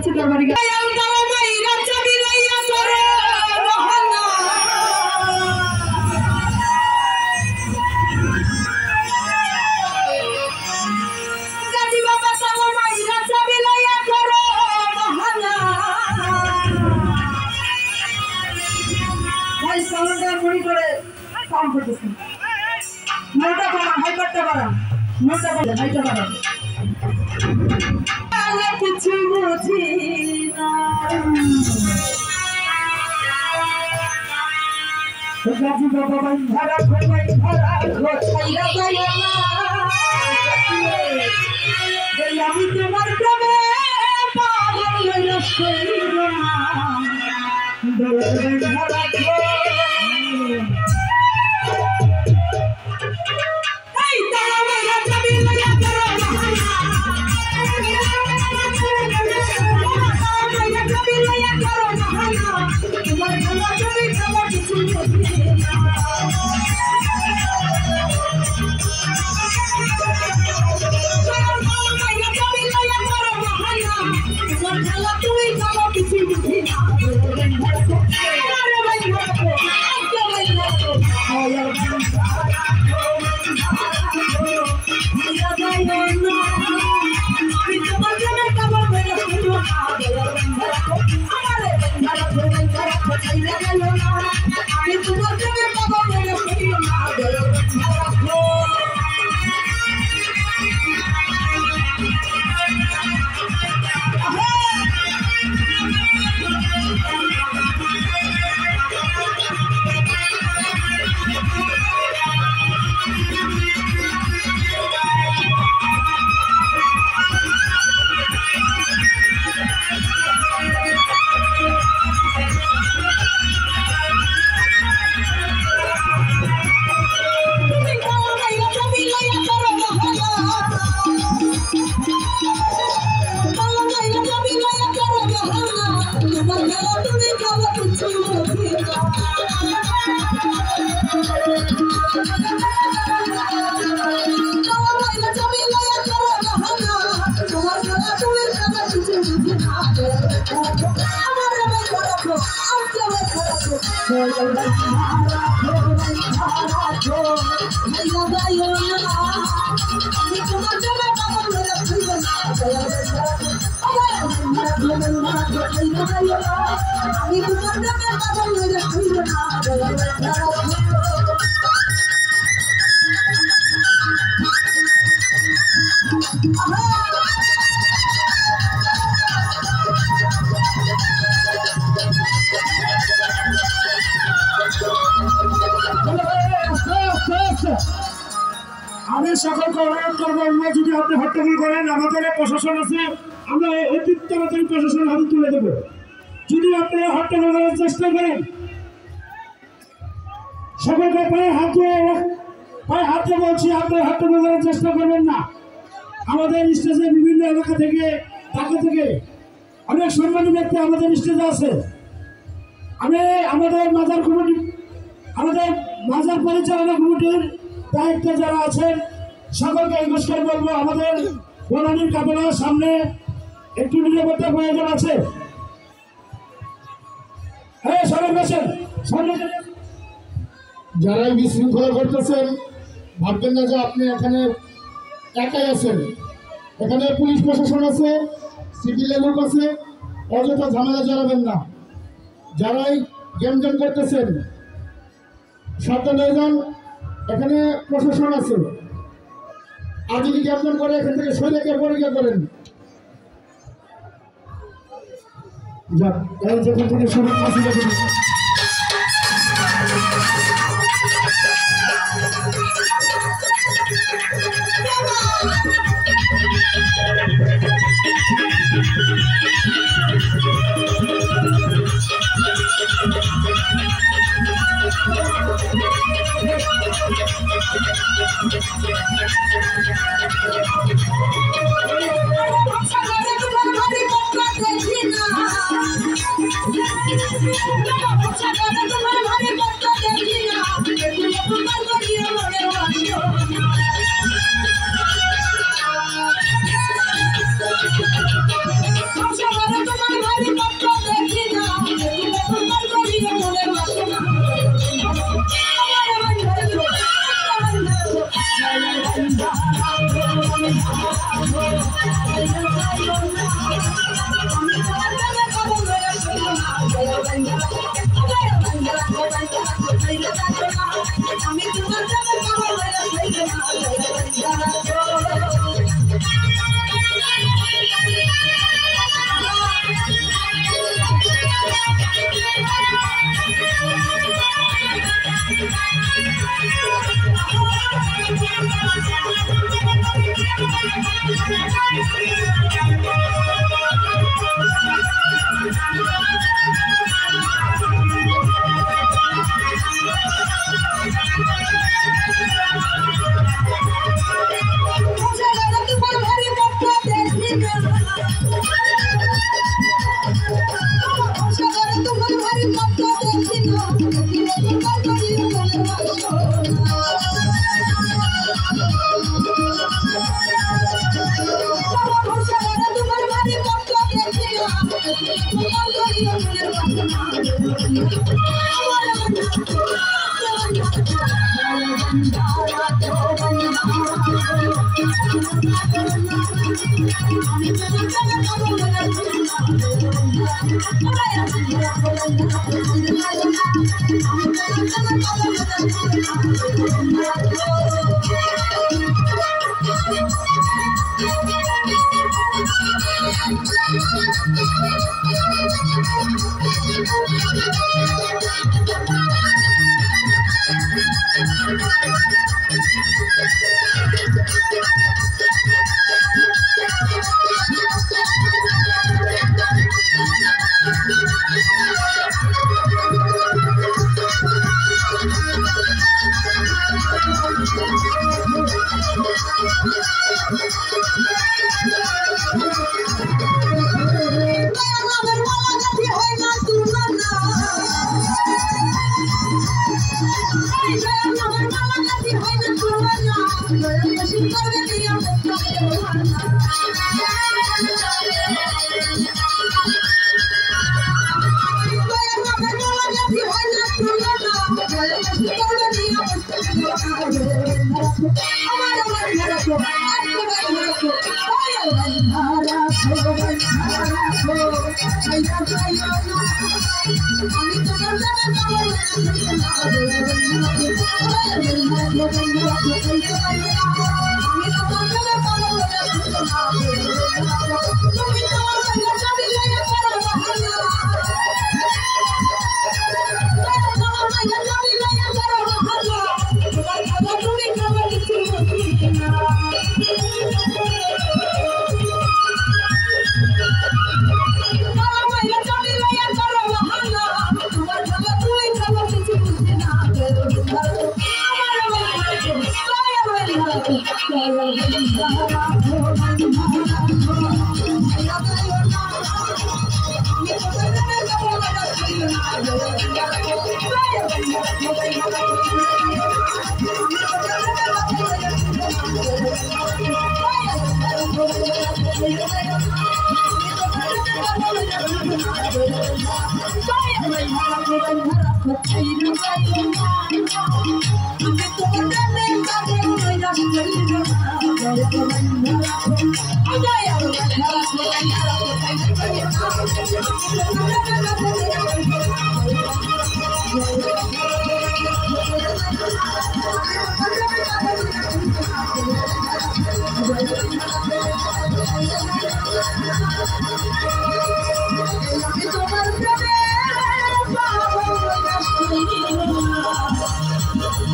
যাচ্ছি তোর বাড়ি কিছু বুঝি না গাজি বাবা ধরা ঘুমাই ধরা ঘোছাইয়া যায় না আমি তোমার প্রেমে পাগল হইয়া শরীর না ধরা আমি সকলকে অনুরোধ করবো যদি আপনি হট্টগোল করেন আমাদের প্রশাসন আছে আমরা অতি তাড়াতাড়ি প্রশাসনের হাতে তুলে দেবো যদি আপনি হট্টগোল করার চেষ্টা করেন সকলকে পায়ে হাত দিয়ে বলছি আপনি হট্টগোল করার চেষ্টা করবেন না আমাদের স্টেজে বিভিন্ন এলাকা থেকে ঢাকা থেকে অনেক সম্মানী ব্যক্তি আমাদের স্টেজে আছে আমি আমাদের মাজার পরিচালনা কমিটির দায়িত্বে যারা আছেন সকলকে নমস্কার বলবো আমাদের বনানীর কাফেলার সামনে একটু নিরাপত্তা প্রয়োজন আছে হ্যাঁ সবাই বসেন যারাই বিশৃঙ্খলা করতেছেন ভাববেন না যে আপনি এখানে একাই আছেন এখানে পুলিশ প্রশাসন আছে সিভিল লোক আছে অযথা ঝামেলা জড়াবেন না যারাই গেমজেম করতেছেন সাবধান হয়ে যান এখানে প্রশাসন আছে আর যদি গেমজেম করে এখান থেকে সৈনিকের পরীক্ষা করেন যাক যেখান থেকে শুরু আসি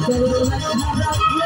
Thank you.